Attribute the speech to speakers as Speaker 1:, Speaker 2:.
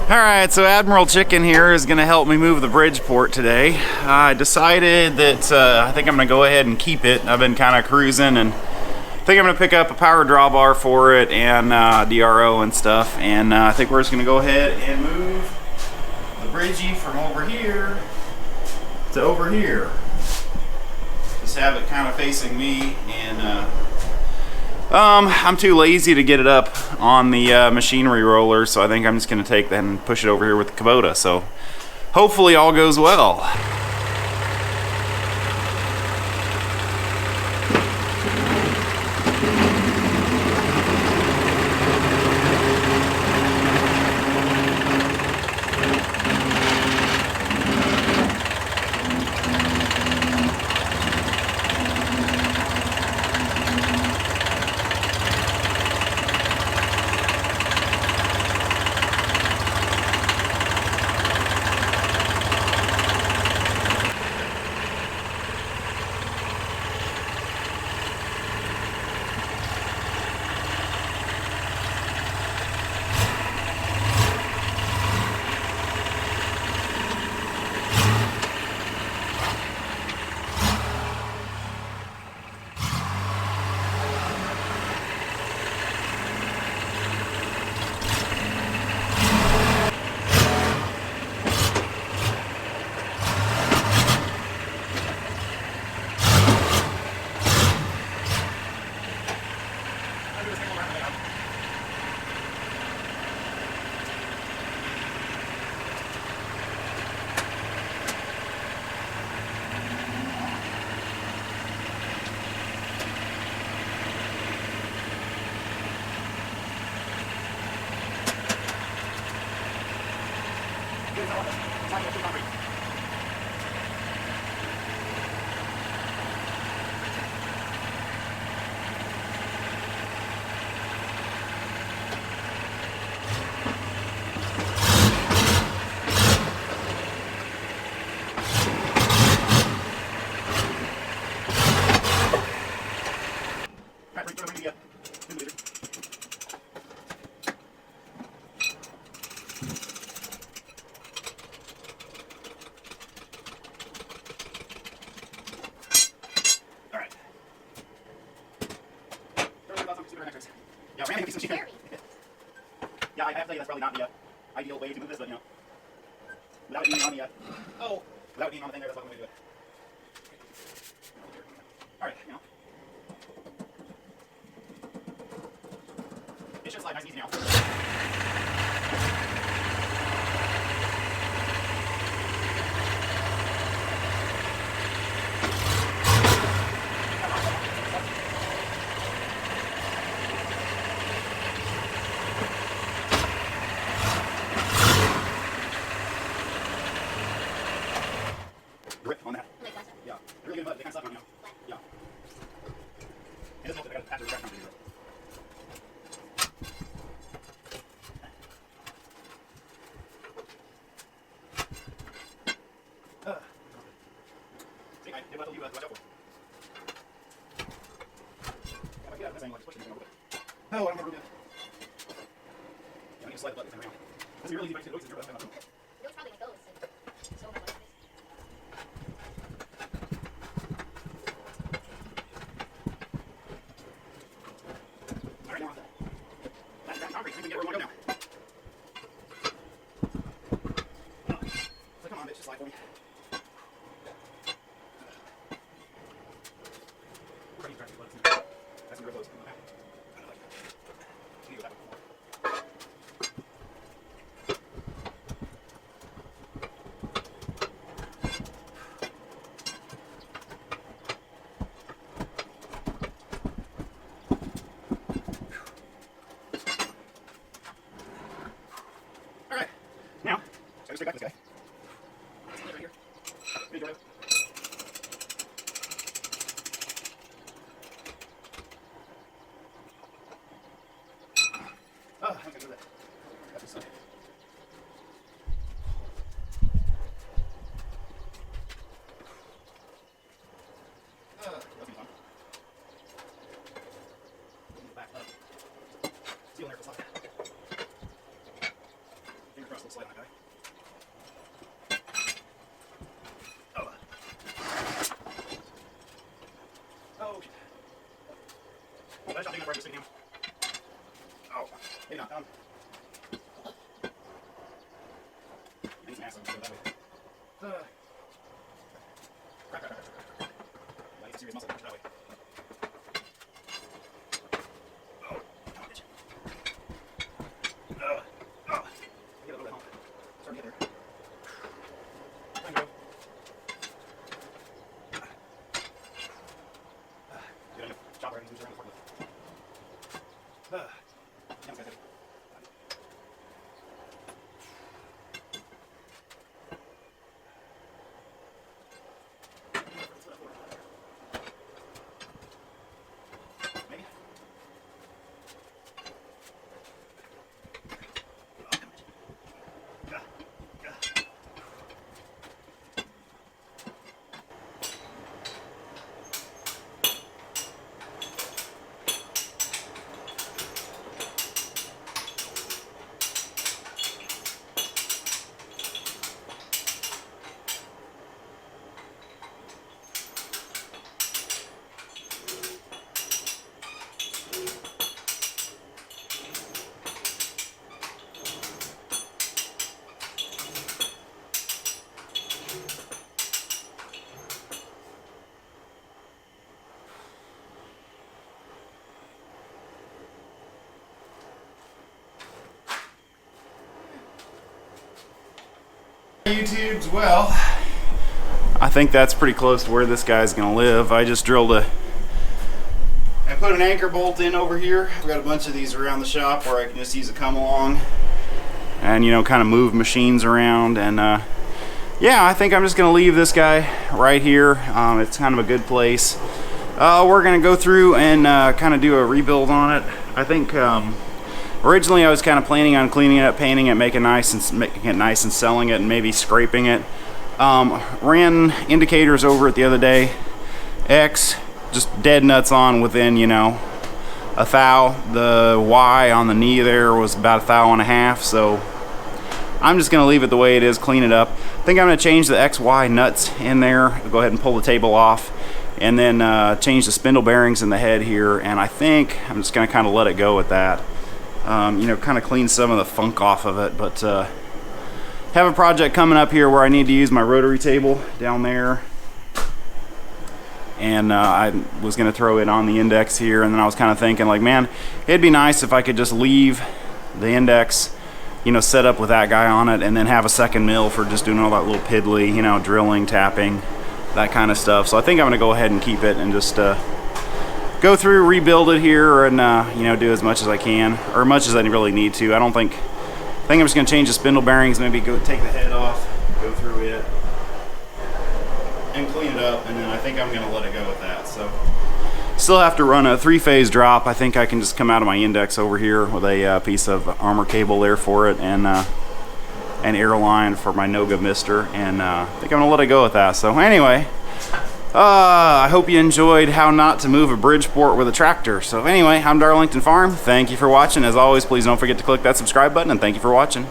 Speaker 1: Alright, so Admiral Chicken here is going to help me move the Bridgeport today. I decided that I think I'm going to go ahead and keep it. I've been kind of cruising and I think I'm going to pick up a power drawbar for it and DRO and stuff. And I think we're just going to go ahead and move the Bridgie from over here to over here. Just have it kind of facing me, and I'm too lazy to get it up on the machinery roller, so I think I'm just going to take that and push it over here with the Kubota. So hopefully all goes well. Yeah, I have to tell you that's probably not the ideal way to move this, but you know, without it being on the without it being on the thing there, that's what I'm going to do it. All right, you know, it should slide nice and easy now. Grip on that. Yeah. They're really good, but they kind of suck on, you know. Yeah. It doesn't help that I got to patch the track company. See, I did what I told you to watch out for. Yeah, if I get out of this angle, I just push it and over it. Oh, I don't remember yet. Yeah, I need to slide the button around. This is really easy to get the noise in here, but
Speaker 2: It probably like those. So much.
Speaker 1: Now, so straight back this guy. Right here. Good drive. Oh, I'm gonna do that. That's just something. That's fun. Back up. Steel there for slide. Finger cross will slide. It's massive. Go that way. Like serious muscle. That way. Oh, come on, bitch. Get a little bit home. Start to get there. There you go. Get on your chopper and move around the forklift. Yeah, it's got heavy. Maybe. YouTube's, well, I think that's pretty close to where this guy's gonna live. I just drilled I put an anchor bolt in over here. I've got a bunch of these around the shop where I can just use a come along and, you know, kind of move machines around. And yeah, I think I'm just gonna leave this guy right here. It's kind of a good place. We're gonna go through and kind of do a rebuild on it. I think originally I was kind of planning on cleaning it up, painting it, making it nice and selling it, and maybe scraping it. Ran indicators over it the other day. X just dead nuts on within, you know, a thou. The Y on the knee there was about a thou and a half. So I'm just gonna leave it the way it is, clean it up. I think I'm gonna change the XY nuts in there. I'll go ahead and pull the table off, and then change the spindle bearings in the head here. And I think I'm just gonna kind of let it go with that. You know, kind of clean some of the funk off of it. But have a project coming up here where I need to use my rotary table down there, and I was going to throw it on the index here, and then I was kind of thinking, like, man, it'd be nice if I could just leave the index, you know, set up with that guy on it, and then have a second mill for just doing all that little piddly, you know, drilling, tapping, that kind of stuff. So I think I'm going to go ahead and keep it and just go through, rebuild it here, and you know, do as much as I can, or as much as I really need to. I think I'm just gonna change the spindle bearings, maybe go take the head off, go through it, and clean it up, and then I think I'm gonna let it go with that. So still have to run a 3-phase drop. I think I can just come out of my index over here with a piece of armor cable there for it, and an air line for my Noga mister, and I think I'm gonna let it go with that. So anyway, I hope you enjoyed how not to move a Bridgeport with a tractor. So anyway, I'm Darlington Farm. Thank you for watching. As always, please don't forget to click that subscribe button, and thank you for watching.